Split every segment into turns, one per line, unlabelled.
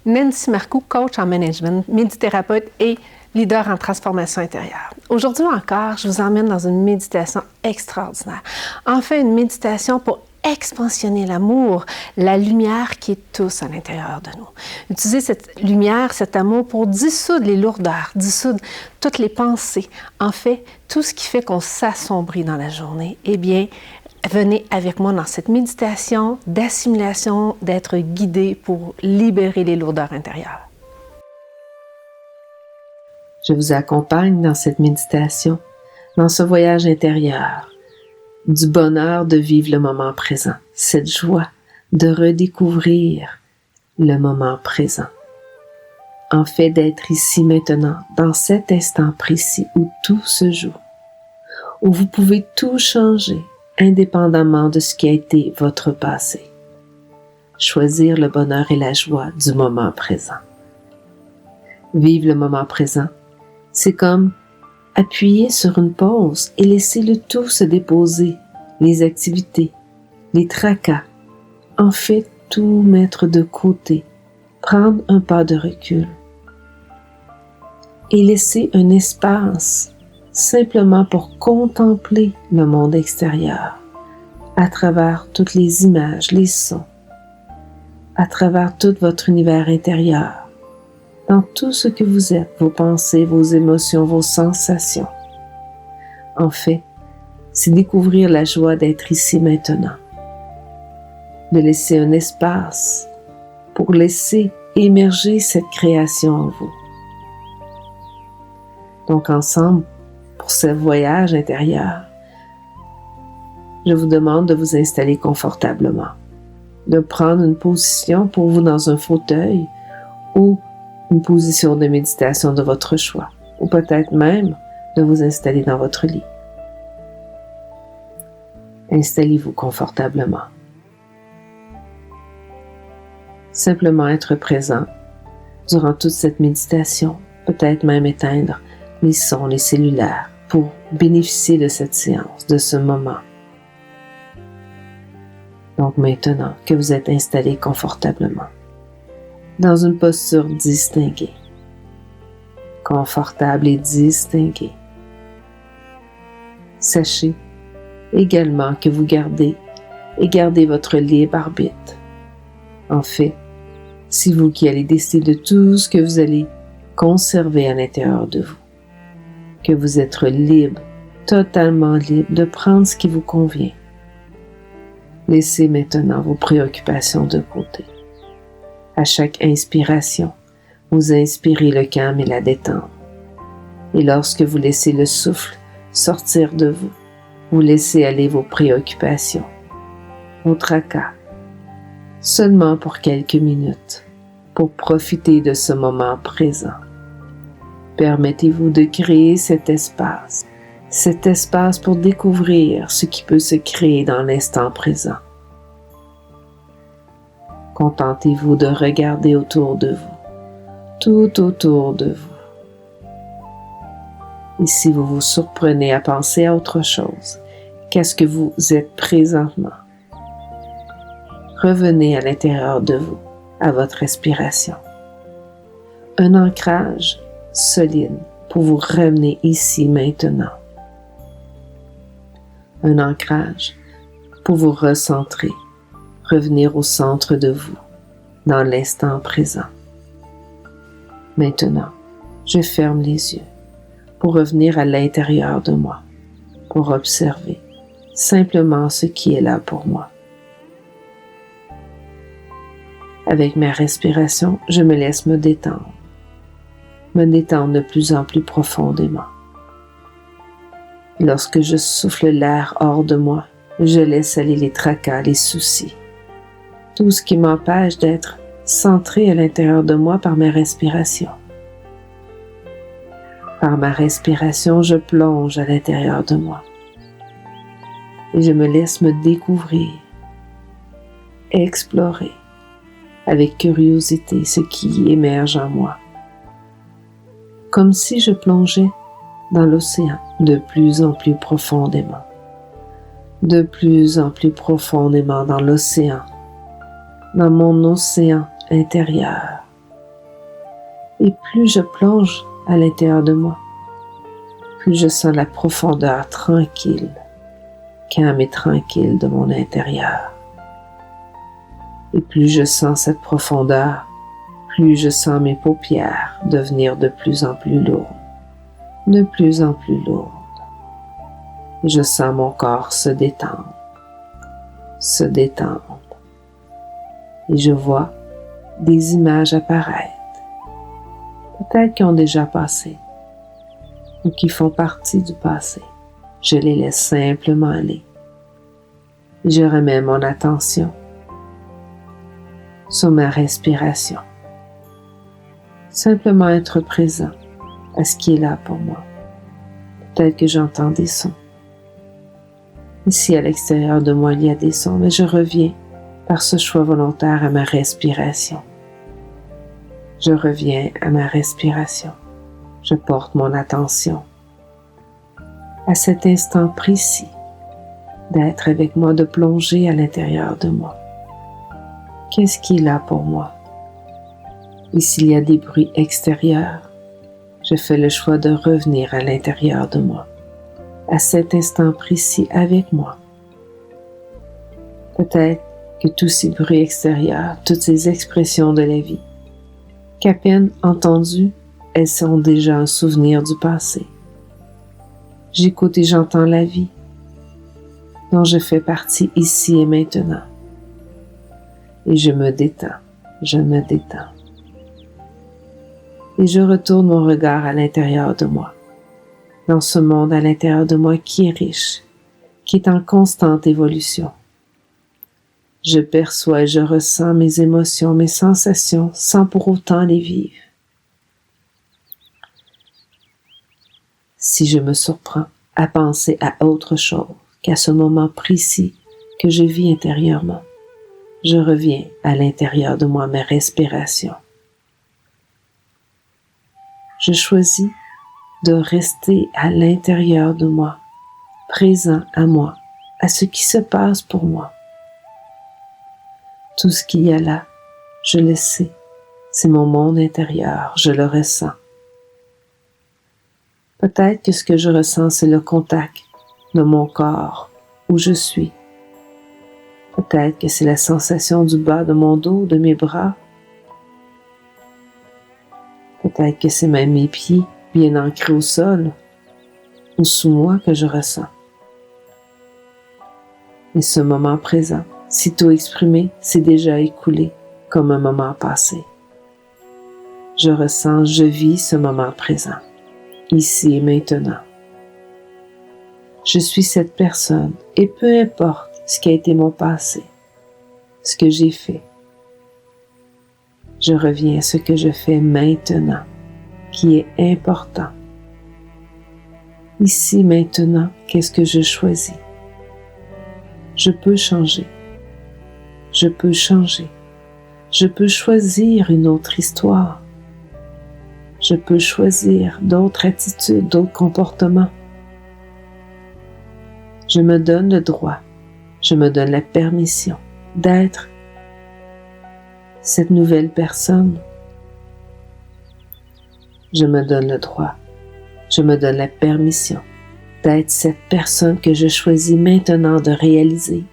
Nancy Marcoux, coach en management, médithérapeute et leader en transformation intérieure. Aujourd'hui encore, je vous emmène dans une méditation extraordinaire. Enfin, une méditation pour expansionner l'amour, la lumière qui est tous à l'intérieur de nous. Utilisez cette lumière, cet amour pour dissoudre les lourdeurs, dissoudre toutes les pensées. En fait, tout ce qui fait qu'on s'assombrit dans la journée, eh bien, venez avec moi dans cette méditation d'assimilation, d'être guidé pour libérer les lourdeurs intérieures.
Je vous accompagne dans cette méditation, dans ce voyage intérieur, du bonheur de vivre le moment présent, cette joie de redécouvrir le moment présent. En fait, d'être ici maintenant, dans cet instant précis où tout se joue, où vous pouvez tout changer, indépendamment de ce qui a été votre passé. Choisir le bonheur et la joie du moment présent. Vivre le moment présent, c'est comme appuyer sur une pause et laisser le tout se déposer, les activités, les tracas, en fait tout mettre de côté, prendre un pas de recul et laisser un espace simplement pour contempler le monde extérieur à travers toutes les images, les sons, à travers tout votre univers intérieur, dans tout ce que vous êtes, vos pensées, vos émotions, vos sensations. En fait, c'est découvrir la joie d'être ici maintenant, de laisser un espace pour laisser émerger cette création en vous. Donc ensemble, pour ce voyage intérieur, je vous demande de vous installer confortablement, de prendre une position pour vous dans un fauteuil ou une position de méditation de votre choix, ou peut-être même de vous installer dans votre lit. Installez-vous confortablement. Simplement être présent durant toute cette méditation, peut-être même éteindre les sons, les cellulaires, pour bénéficier de cette séance, de ce moment. Donc maintenant que vous êtes installé confortablement, dans une posture distinguée, confortable et distinguée. Sachez également que vous gardez votre libre arbitre. En fait, c'est vous qui allez décider de tout ce que vous allez conserver à l'intérieur de vous, que vous êtes libre, totalement libre de prendre ce qui vous convient. Laissez maintenant vos préoccupations de côté. À chaque inspiration, vous inspirez le calme et la détente. Et lorsque vous laissez le souffle sortir de vous, vous laissez aller vos préoccupations, vos tracas, seulement pour quelques minutes, pour profiter de ce moment présent. Permettez-vous de créer cet espace pour découvrir ce qui peut se créer dans l'instant présent. Contentez-vous de regarder autour de vous, tout autour de vous. Et si vous vous surprenez à penser à autre chose, qu'est-ce que vous êtes présentement? Revenez à l'intérieur de vous, à votre respiration. Un ancrage solide pour vous ramener ici maintenant. Un ancrage pour vous recentrer, revenir au centre de vous, dans l'instant présent. Maintenant, je ferme les yeux pour revenir à l'intérieur de moi, pour observer simplement ce qui est là pour moi. Avec ma respiration, je me laisse me détendre de plus en plus profondément. Lorsque je souffle l'air hors de moi, je laisse aller les tracas, les soucis, tout ce qui m'empêche d'être centré à l'intérieur de moi par ma respiration. Par ma respiration, je plonge à l'intérieur de moi et je me laisse me découvrir, explorer avec curiosité ce qui émerge en moi, comme si je plongeais dans l'océan de plus en plus profondément, dans l'océan, dans mon océan intérieur, Et plus je plonge à l'intérieur de moi, plus je sens la profondeur tranquille, calme et tranquille de mon intérieur. Et plus je sens cette profondeur, plus je sens mes paupières devenir de plus en plus lourdes, de plus en plus lourdes. Et je sens mon corps se détendre, se détendre. Et je vois des images apparaître, peut-être qui ont déjà passé ou qui font partie du passé. Je les laisse simplement aller. Et je remets mon attention sur ma respiration. Simplement être présent à ce qui est là pour moi. Peut-être que j'entends des sons. Ici, à l'extérieur de moi, il y a des sons, mais je reviens par ce choix volontaire à ma respiration. Je reviens à ma respiration. Je porte mon attention à cet instant précis d'être avec moi, de plonger à l'intérieur de moi. Qu'est-ce qui est là pour moi? Et s'il y a des bruits extérieurs, je fais le choix de revenir à l'intérieur de moi, à cet instant précis avec moi. Peut-être que tous ces bruits extérieurs, toutes ces expressions de la vie, qu'à peine entendues, elles sont déjà un souvenir du passé. J'écoute et j'entends la vie, dont je fais partie ici et maintenant. Et je me détends, je me détends. Et je retourne mon regard à l'intérieur de moi, dans ce monde à l'intérieur de moi qui est riche, qui est en constante évolution. Je perçois et je ressens mes émotions, mes sensations, sans pour autant les vivre. Si je me surprends à penser à autre chose qu'à ce moment précis que je vis intérieurement, je reviens à l'intérieur de moi, ma respiration. Je choisis de rester à l'intérieur de moi, présent à moi, à ce qui se passe pour moi. Tout ce qu'il y a là, je le sais, c'est mon monde intérieur, je le ressens. Peut-être que ce que je ressens, c'est le contact de mon corps, où je suis. Peut-être que c'est la sensation du bas de mon dos, de mes bras. Peut-être que c'est même mes pieds bien ancrés au sol ou sous moi que je ressens. Mais ce moment présent, sitôt exprimé, c'est déjà écoulé comme un moment passé. Je ressens, je vis ce moment présent, ici et maintenant. Je suis cette personne et peu importe ce qui a été mon passé, ce que j'ai fait. Je reviens à ce que je fais maintenant, qui est important. Ici, maintenant, qu'est-ce que je choisis? Je peux changer. Je peux changer. Je peux choisir une autre histoire. Je peux choisir d'autres attitudes, d'autres comportements. Je me donne le droit, je me donne la permission d'être cette nouvelle personne. Je me donne le droit, je me donne la permission d'être cette personne que je choisis maintenant de réaliser.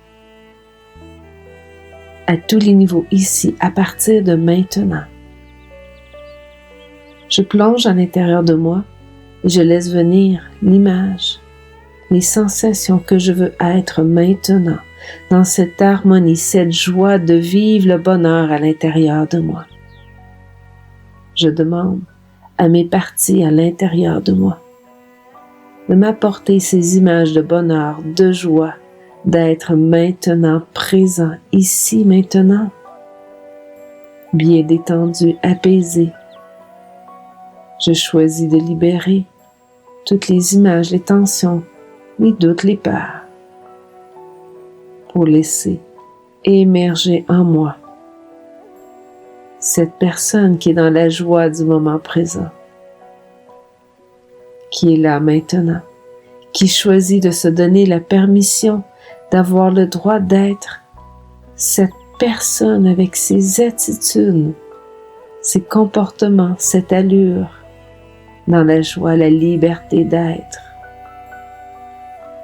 À tous les niveaux ici, à partir de maintenant. Je plonge à l'intérieur de moi et je laisse venir l'image, les sensations que je veux être maintenant, dans cette harmonie, cette joie de vivre le bonheur à l'intérieur de moi. Je demande à mes parties à l'intérieur de moi de m'apporter ces images de bonheur, de joie, d'être maintenant présent, ici, maintenant, bien détendu, apaisé. Je choisis de libérer toutes les images, les tensions, les doutes, les peurs, pour laisser émerger en moi cette personne qui est dans la joie du moment présent, qui est là maintenant, qui choisit de se donner la permission d'avoir le droit d'être cette personne avec ses attitudes ces comportements, cette allure, dans la joie, la liberté d'être.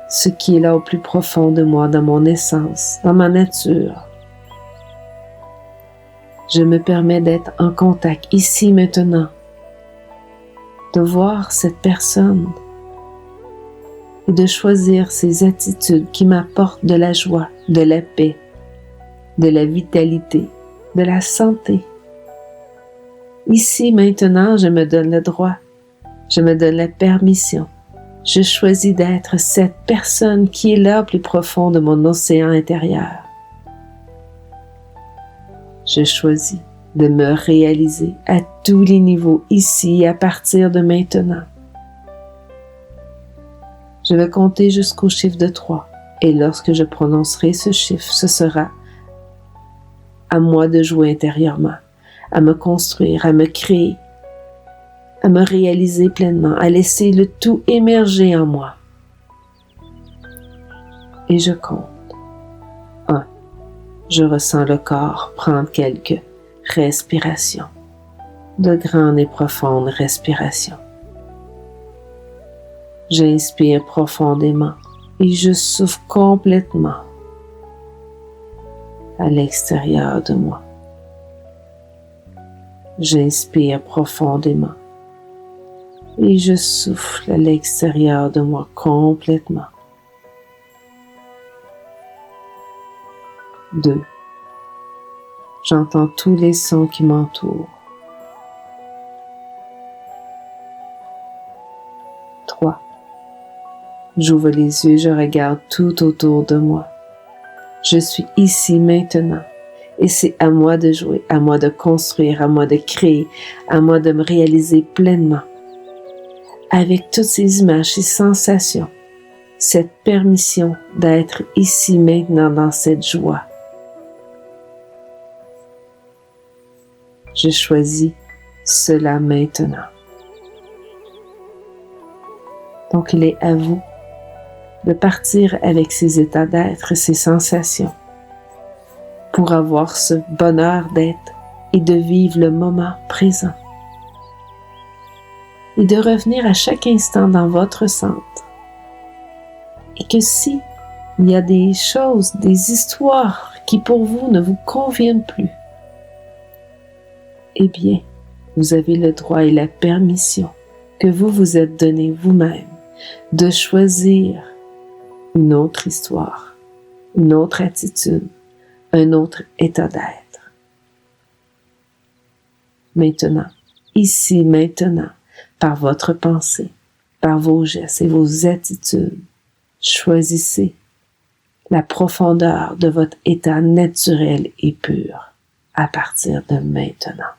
Ce qui est là au plus profond de moi, dans mon essence, dans ma nature. Je me permets d'être en contact ici maintenant, de voir cette personne et de choisir ces attitudes qui m'apportent de la joie, de la paix, de la vitalité, de la santé. Ici, maintenant, je me donne le droit, je me donne la permission. Je choisis d'être cette personne qui est là au plus profond de mon océan intérieur. Je choisis de me réaliser à tous les niveaux ici à partir de maintenant. Je vais compter jusqu'au chiffre de 3 et lorsque je prononcerai ce chiffre, ce sera à moi de jouer intérieurement, à me construire, à me créer, à me réaliser pleinement, à laisser le tout émerger en moi. Et je compte. 1. Je ressens le corps prendre quelques respirations, de grandes et profondes respirations. J'inspire profondément et je souffle complètement à l'extérieur de moi. J'inspire profondément et je souffle à l'extérieur de moi complètement. 2. J'entends tous les sons qui m'entourent. 3. J'ouvre les yeux, je regarde tout autour de moi. Je suis ici maintenant et c'est à moi de jouer, à moi de construire, à moi de créer, à moi de me réaliser pleinement. Avec toutes ces images, ces sensations, cette permission d'être ici maintenant dans cette joie. Je choisis cela maintenant. Donc il est à vous de partir avec ces états d'être, ces sensations, pour avoir ce bonheur d'être et de vivre le moment présent. Et de revenir à chaque instant dans votre centre. Et que si il y a des choses, des histoires qui pour vous ne vous conviennent plus, eh bien, vous avez le droit et la permission que vous vous êtes donné vous-même de choisir une autre histoire, une autre attitude, un autre état d'être. Maintenant, ici, maintenant, par votre pensée, par vos gestes et vos attitudes, choisissez la profondeur de votre état naturel et pur à partir de maintenant.